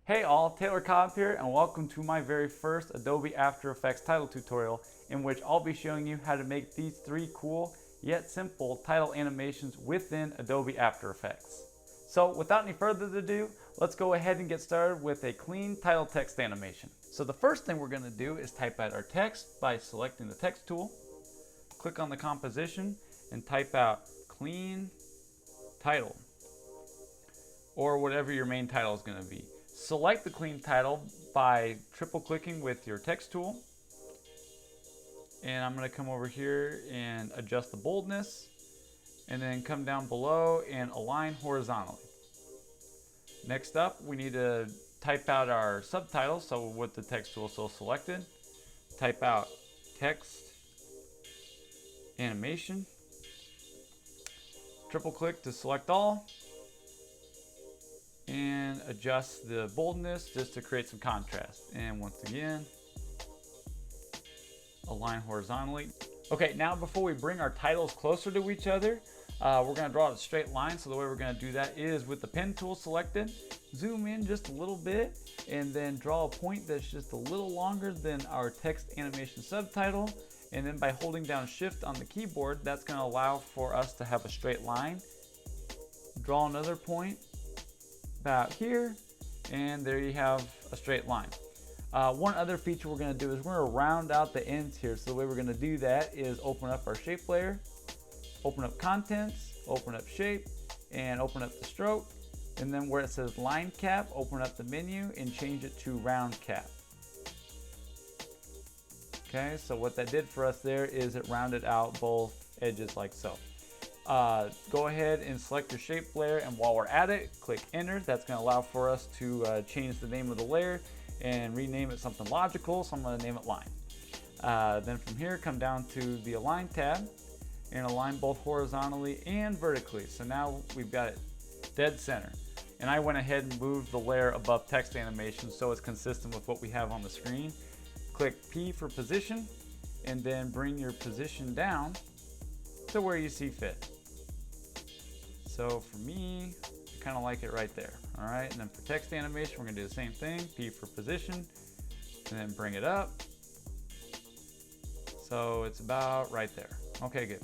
Hey all, Taylor Cobb here, and welcome to my very first Adobe After Effects title tutorial, in which I'll be showing you how to make these three cool yet simple title animations within Adobe After Effects. So without any further ado, let's go ahead and get started with a clean title text animation. So the first thing we're going to do is type out our text by selecting the text tool, click on the composition, and type out clean title, or whatever your main title is going to be. Select the clean title by triple clicking with your text tool, and I'm going to come over here and adjust the boldness, and then come down below and align horizontally. Next up, we need to type out our subtitle. So with the text tool still selected, type out text animation, triple click to select all, and adjust the boldness just to create some contrast. And once again, align horizontally. Okay, now before we bring our titles closer to each other, we're going to draw a straight line. So the way we're going to do that is with the pen tool selected, zoom in just a little bit, and then draw a point that's just a little longer than our text animation subtitle. And then by holding down Shift on the keyboard, that's going to allow for us to have a straight line. Draw another point about here, and there you have a straight line. One other feature we're going to do is we're going to round out the ends here. So the way we're going to do that is open up our shape layer, open up contents, open up shape, and open up the stroke. And then where it says line cap, open up the menu and change it to round cap. Okay, so what that did for us there is it rounded out both edges like so. Go ahead and select your shape layer, and while we're at it, click enter. That's going to allow for us to change the name of the layer and rename it something logical, so I'm going to name it line. Then from here, come down to the align tab and align both horizontally and vertically. So now we've got it dead center. And I went ahead and moved the layer above text animation so it's consistent with what we have on the screen. Click P for position, and then bring your position down to where you see fit. So for me, I kind of like it right there. All right, and then for text animation, we're gonna do the same thing. P for position, and then bring it up. So it's about right there. Okay, good.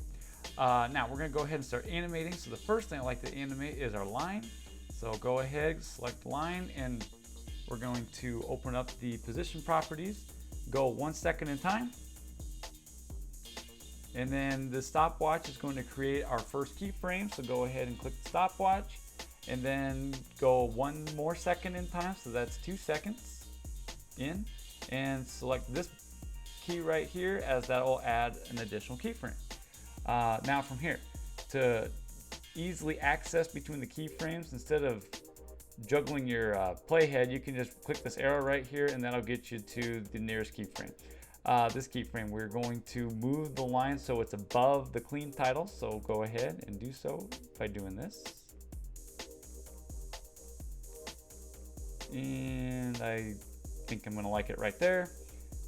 Now we're gonna go ahead and start animating. So the first thing I like to animate is our line. So go ahead, select line, and we're going to open up the position properties. Go 1 second in time. And then the stopwatch is going to create our first keyframe. So go ahead and click the stopwatch, and then go 1 more second in time. So that's 2 seconds in, and select this key right here, as that will add an additional keyframe. Now from here, to easily access between the keyframes, instead of juggling your playhead, you can just click this arrow right here, and that'll get you to the nearest keyframe. This keyframe, we're going to move the line so it's above the clean title. So go ahead and do so by doing this. And I think I'm going to like it right there.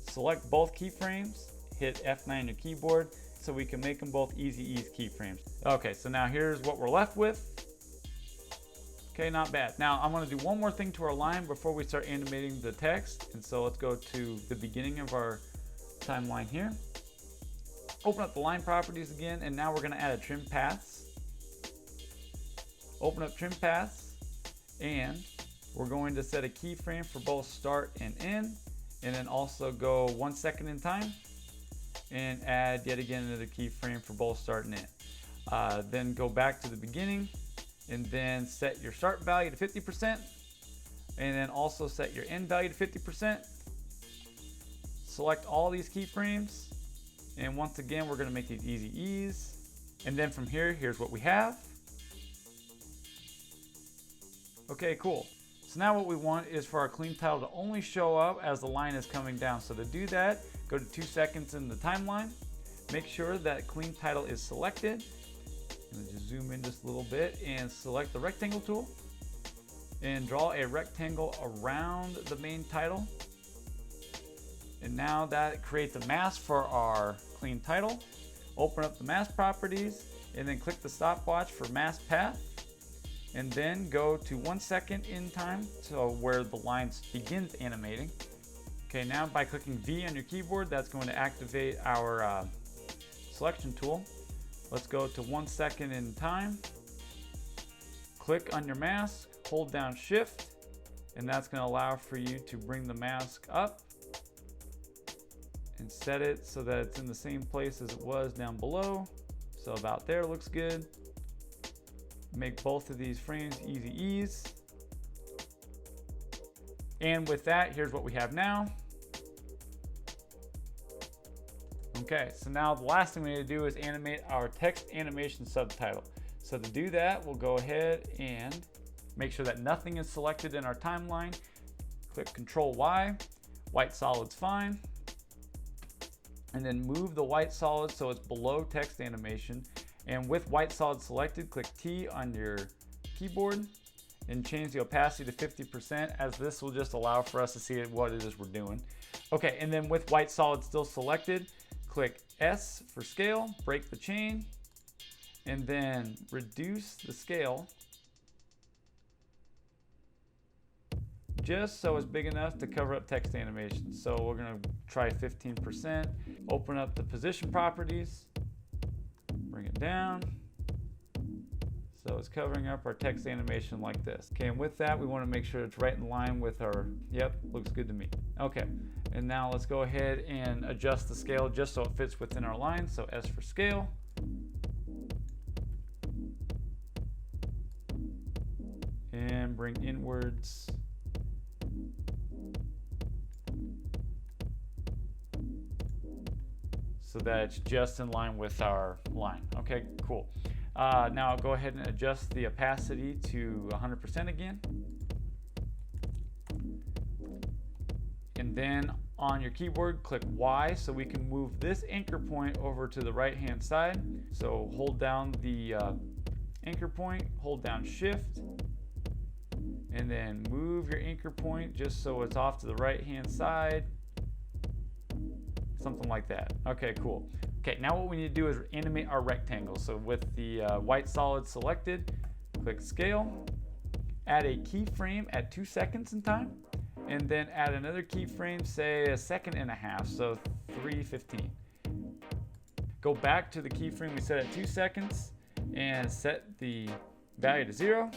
Select both keyframes, hit F9 on your keyboard so we can make them both easy ease keyframes. Okay, so now here's what we're left with. Okay, not bad. Now I'm going to do one more thing to our line before we start animating the text. And so let's go to the beginning of our timeline here. Open up the line properties again, and now we're going to add a trim paths. Open up trim paths, and we're going to set a keyframe for both start and end, and then also go 1 second in time and add yet again another keyframe for both start and end. Then go back to the beginning, and then set your start value to 50%, and then also set your end value to 50%. Select all these keyframes, and once again, we're going to make these easy ease. And then from here, here's what we have. Okay, cool. So now what we want is for our clean title to only show up as the line is coming down. So to do that, go to 2 seconds in the timeline. Make sure that clean title is selected. I'm going to just zoom in just a little bit and select the rectangle tool and draw a rectangle around the main title. And now that creates a mask for our clean title. Open up the mask properties, and then click the stopwatch for mask path. and then go to 1 second in time, so where the line begins animating. Okay, now by clicking V on your keyboard, that's going to activate our selection tool. Let's go to 1 second in time. Click on your mask, hold down Shift, and that's going to allow for you to bring the mask up and set it so that it's in the same place as it was down below. So about there looks good. Make both of these frames easy ease. And with that, here's what we have now. Okay, so now the last thing we need to do is animate our text animation subtitle. So to do that, we'll go ahead and make sure that nothing is selected in our timeline. Click Control Y, white solid's fine. And then move the white solid so it's below text animation. And with white solid selected, click T on your keyboard and change the opacity to 50%, as this will just allow for us to see what it is we're doing. Okay, and then with white solid still selected, click S for scale, break the chain, and then reduce the scale just so it's big enough to cover up text animation. So we're gonna try 15%, open up the position properties, bring it down, so it's covering up our text animation like this. Okay, and with that, we wanna make sure it's right in line with our, yep, looks good to me. Okay, and now let's go ahead and adjust the scale just so it fits within our line. So S for scale. And bring inwards. So that it's just in line with our line. Okay, cool. Now I'll go ahead and adjust the opacity to 100% again. And then on your keyboard, click Y so we can move this anchor point over to the right-hand side. So hold down the anchor point, hold down Shift, and then move your anchor point just so it's off to the right-hand side. Something like that. Okay, cool. Okay, now what we need to do is animate our rectangle. So with the white solid selected, click Scale, add a keyframe at 2 seconds in time, and then add another keyframe, say 1.5 seconds, so 3:15. Go back to the keyframe we set at 2 seconds and set the value to 0.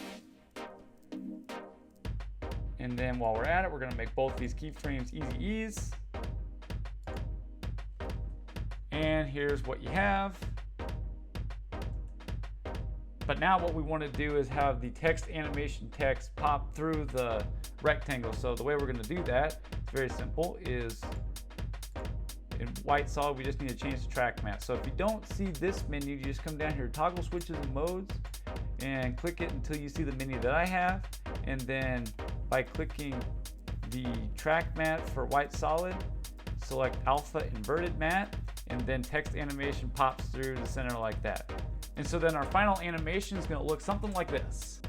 And then while we're at it, we're gonna make both these keyframes easy ease. And here's what you have. But now what we want to do is have the text animation text pop through the rectangle. So the way we're going to do that, it's very simple, is in white solid, we just need to change the track matte. So if you don't see this menu, you just come down here, toggle switches and modes, and click it until you see the menu that I have. And then by clicking the track matte for white solid, select alpha inverted matte, and then text animation pops through the center like that. And so then our final animation is going to look something like this.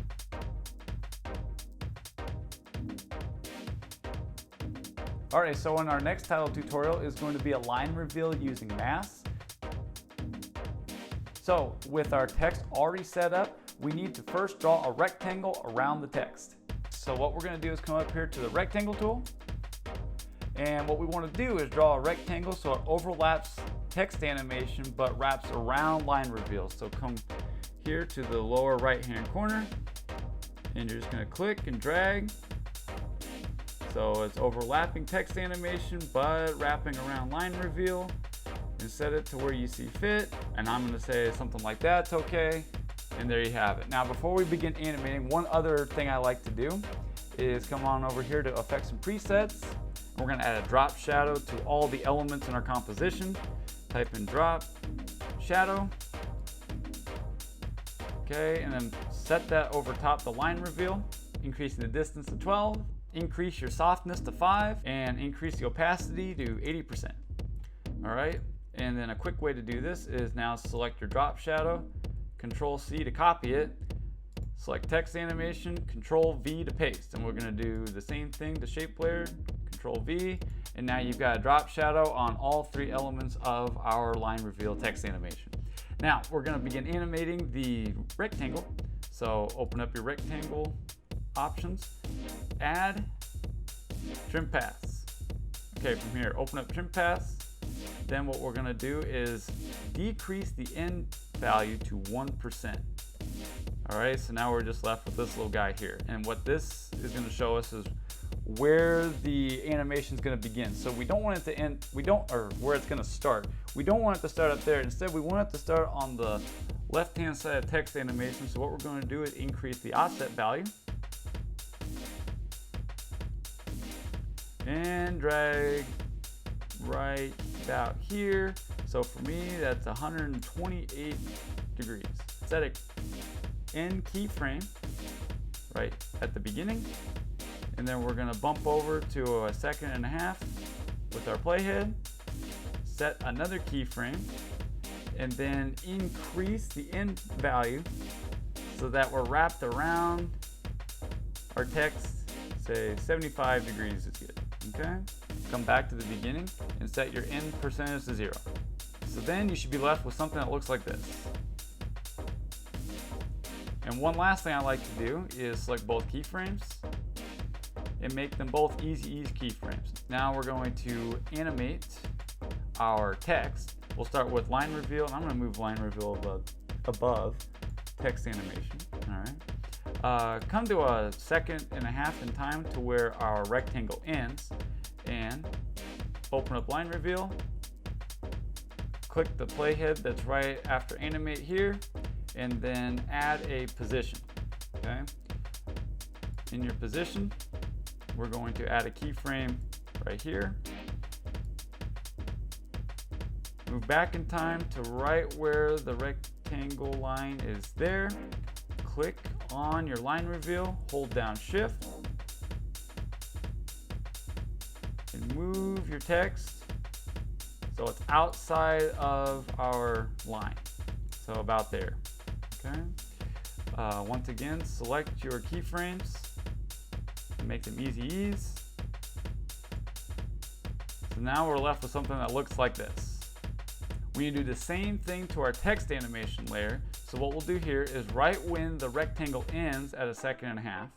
Alright, so in our next title tutorial is going to be a line reveal using masks. So with our text already set up, we need to first draw a rectangle around the text. So what we're going to do is come up here to the rectangle tool. And what we want to do is draw a rectangle so it overlaps text animation but wraps around line reveal. So come here to the lower right hand corner and you're just going to click and drag. So it's overlapping text animation but wrapping around line reveal, and set it to where you see fit. And I'm going to say something like that's okay. And there you have it. Now before we begin animating, one other thing I like to do is come on over here to Effects and Presets. We're going to add a drop shadow to all the elements in our composition. Type in drop shadow. Okay, and then set that over top the line reveal, increasing the distance to 12, increase your softness to 5, and increase the opacity to 80%. All right, and then a quick way to do this is now select your drop shadow, Control C to copy it, select text animation, Control V to paste, and we're going to do the same thing to shape layer, Control V, and now you've got a drop shadow on all 3 elements of our line reveal text animation. Now we're going to begin animating the rectangle. So open up your rectangle options, add trim paths. Okay, from here, open up trim paths. Then what we're gonna do is decrease the end value to 1%. All right, so now we're just left with this little guy here. And what this is gonna show us is where the animation is going to begin. So we don't want it to end, or where it's going to start. We don't want it to start up there. Instead, we want it to start on the left-hand side of text animation. So what we're going to do is increase the offset value and drag right about here. So for me, that's 128 degrees. Set an end keyframe right at the beginning. And then we're going to bump over to 1.5 seconds with our playhead, set another keyframe, and then increase the end value so that we're wrapped around our text, say 75 degrees is good, okay? Come back to the beginning and set your end percentage to 0. So then you should be left with something that looks like this. And one last thing I like to do is select both keyframes and make them both easy ease keyframes. Now we're going to animate our text. We'll start with line reveal, and I'm going to move line reveal above text animation. All right. Come to 1.5 seconds in time to where our rectangle ends, and open up line reveal. Click the playhead that's right after animate here, and then add a position. Okay. In your position, we're going to add a keyframe right here. Move back in time to right where the rectangle line is there. Click on your line reveal, hold down Shift, and move your text so it's outside of our line. So about there, okay? Once again, select your keyframes, make them easy ease. So now we're left with something that looks like this. We need to do the same thing to our text animation layer. So what we'll do here is right when the rectangle ends at 1.5 seconds,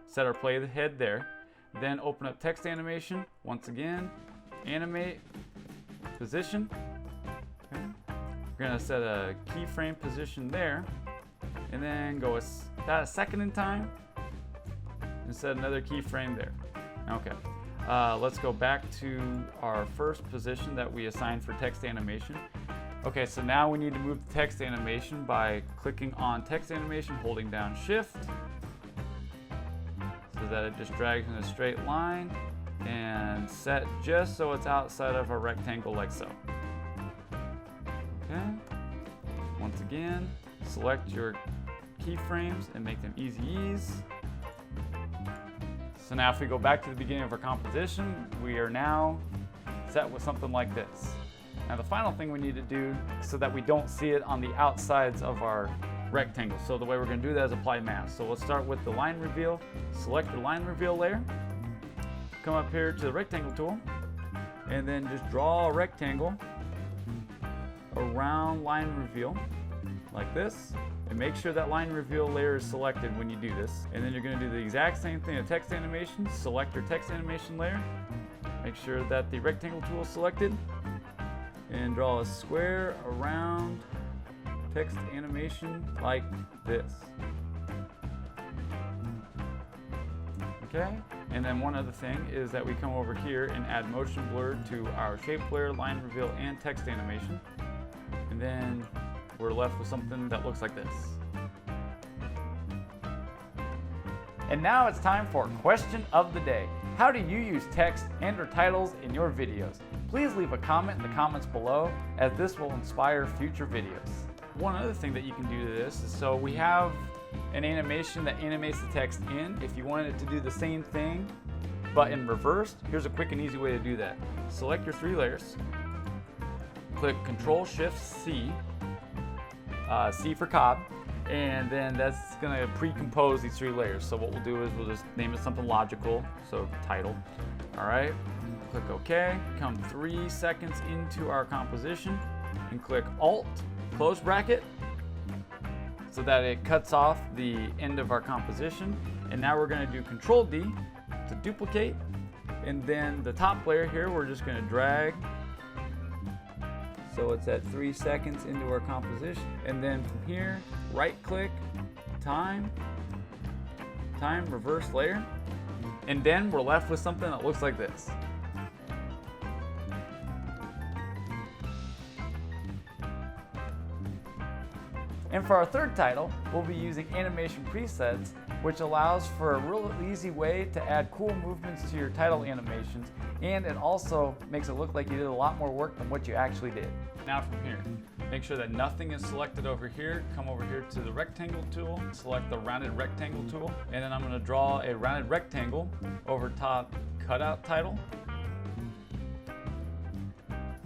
set our playhead there, then open up text animation, once again, animate, position. Okay. We're gonna set a keyframe position there, and then go about 1 second in time, and set another keyframe there. Okay, let's go back to our first position that we assigned for text animation. Okay, so now we need to move the text animation by clicking on text animation, holding down Shift, so that it just drags in a straight line, and set just so it's outside of our rectangle like so. Okay, once again, select your keyframes and make them easy ease. So now if we go back to the beginning of our composition, we are now set with something like this. Now the final thing we need to do so that we don't see it on the outsides of our rectangle. So the way we're going to do that is apply mask. So let's start with the line reveal. Select your line reveal layer. Come up here to the rectangle tool, and then just draw a rectangle around line reveal like this. And make sure that line reveal layer is selected when you do this. And then you're going to do the exact same thing to text animation. Select your text animation layer. Make sure that the rectangle tool is selected. And draw a square around text animation like this. Okay? And then one other thing is that we come over here and add motion blur to our shape layer, line reveal, and text animation. And then we're left with something that looks like this. And now it's time for question of the day. How do you use text and or titles in your videos? Please leave a comment in the comments below, as this will inspire future videos. One other thing that you can do to this is, so we have an animation that animates the text in. If you wanted it to do the same thing, but in reverse, here's a quick and easy way to do that. Select your 3 layers, click Control-Shift-C, C for Cobb, and then that's gonna pre-compose these 3 layers. So what we'll do is we'll just name it something logical, so title. All right, click OK, come 3 seconds into our composition, and click Alt, close bracket, so that it cuts off the end of our composition. And now we're going to do Control D to duplicate, and then the top layer here we're just going to drag so it's at 3 seconds into our composition, and then from here right click, time, reverse layer, and then we're left with something that looks like this. And for our third title, we'll be using animation presets, which allows for a real easy way to add cool movements to your title animations, and it also makes it look like you did a lot more work than what you actually did. Now from here, make sure that nothing is selected over here. Come over here to the rectangle tool, select the rounded rectangle tool, and then I'm going to draw a rounded rectangle over top cutout title,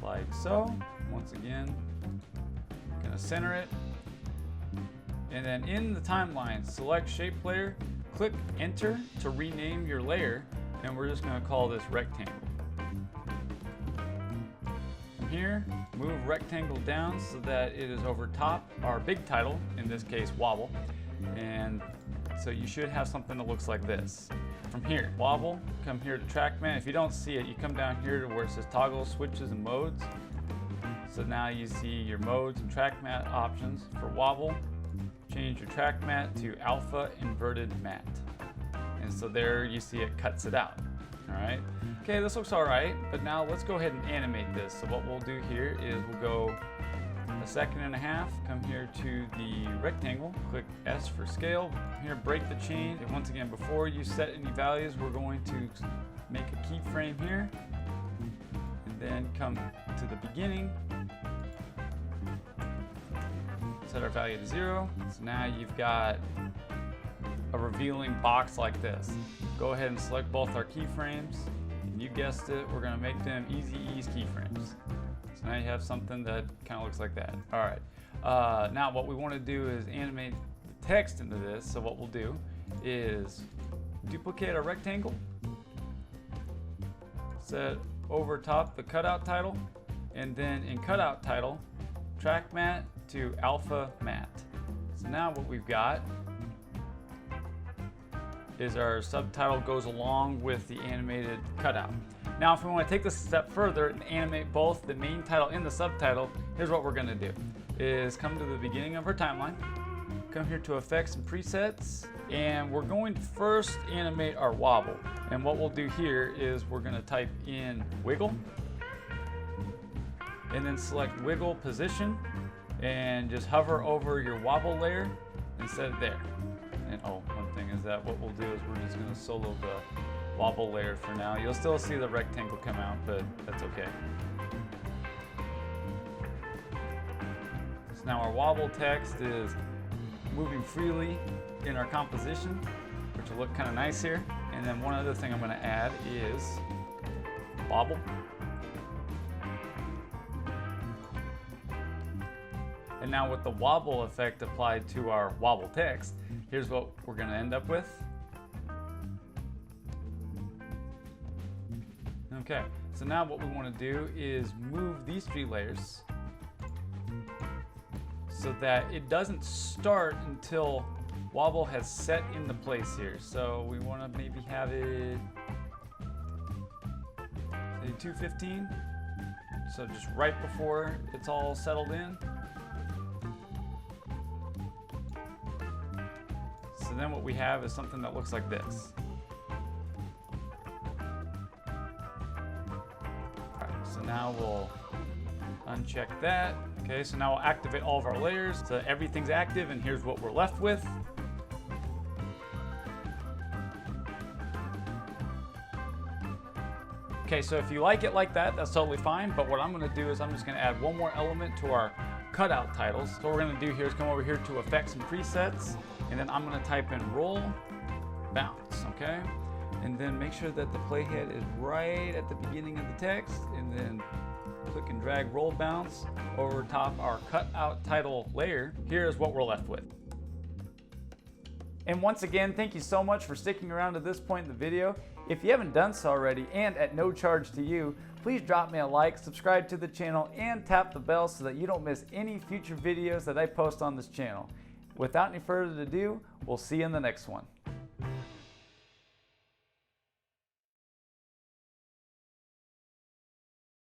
like so. Once again, I'm going to center it. And then in the timeline, select shape layer, click enter to rename your layer, and we're just going to call this rectangle. From here, move rectangle down so that it is over top our big title, in this case Wobble, and so you should have something that looks like this. From here, Wobble, come here to track man. If you don't see it, you come down here to where it says toggle switches and modes. So now you see your modes and track mat options. For Wobble, change your track mat to alpha inverted mat. And so there you see it cuts it out. All right. Okay, this looks all right, but now let's go ahead and animate this. So what we'll do here is we'll go 1.5 seconds, come here to the rectangle, click S for scale. Here, break the chain. And once again, before you set any values, we're going to make a keyframe here, and then come to the beginning. Set our value to 0. So now you've got a revealing box like this. Go ahead and select both our keyframes, and you guessed it, we're going to make them easy ease keyframes. So now you have something that kind of looks like that. All right. Now what we want to do is animate the text into this. So what we'll do is duplicate our rectangle, set over top the cutout title, and then in cutout title, track mat to alpha mat. So now what we've got is our subtitle goes along with the animated cutout. Now if we want to take this a step further and animate both the main title and the subtitle, here's what we're going to do. Is come to the beginning of our timeline, come here to effects and presets, and we're going to first animate our wobble. And what we'll do here is we're going to type in wiggle, and then select wiggle position, and just hover over your wobble layer and set it there. And oh, one thing is that what we'll do is we're just going to solo the wobble layer for now. You'll still see the rectangle come out, but that's okay. So now our wobble text is moving freely in our composition, which will look kind of nice here. And then one other thing I'm going to add is wobble. And now with the wobble effect applied to our wobble text, here's what we're going to end up with. Okay, so now what we want to do is move these 3 layers so that it doesn't start until wobble has set into place here. So we want to maybe have it say 2:15, so just right before it's all settled in. So then what we have is something that looks like this. All right, so now we'll uncheck that. Okay, so now we'll activate all of our layers. So everything's active, and here's what we're left with. Okay, so if you like it like that, that's totally fine. But what I'm gonna do is I'm just gonna add one more element to our cutout titles. So what we're gonna do here is come over here to effects and presets, and then I'm gonna type in roll, bounce, okay? And then make sure that the playhead is right at the beginning of the text, and then click and drag roll bounce over top our cutout title layer. Here's what we're left with. And once again, thank you so much for sticking around to this point in the video. If you haven't done so already, and at no charge to you, please drop me a like, subscribe to the channel, and tap the bell so that you don't miss any future videos that I post on this channel. Without any further ado, we'll see you in the next one.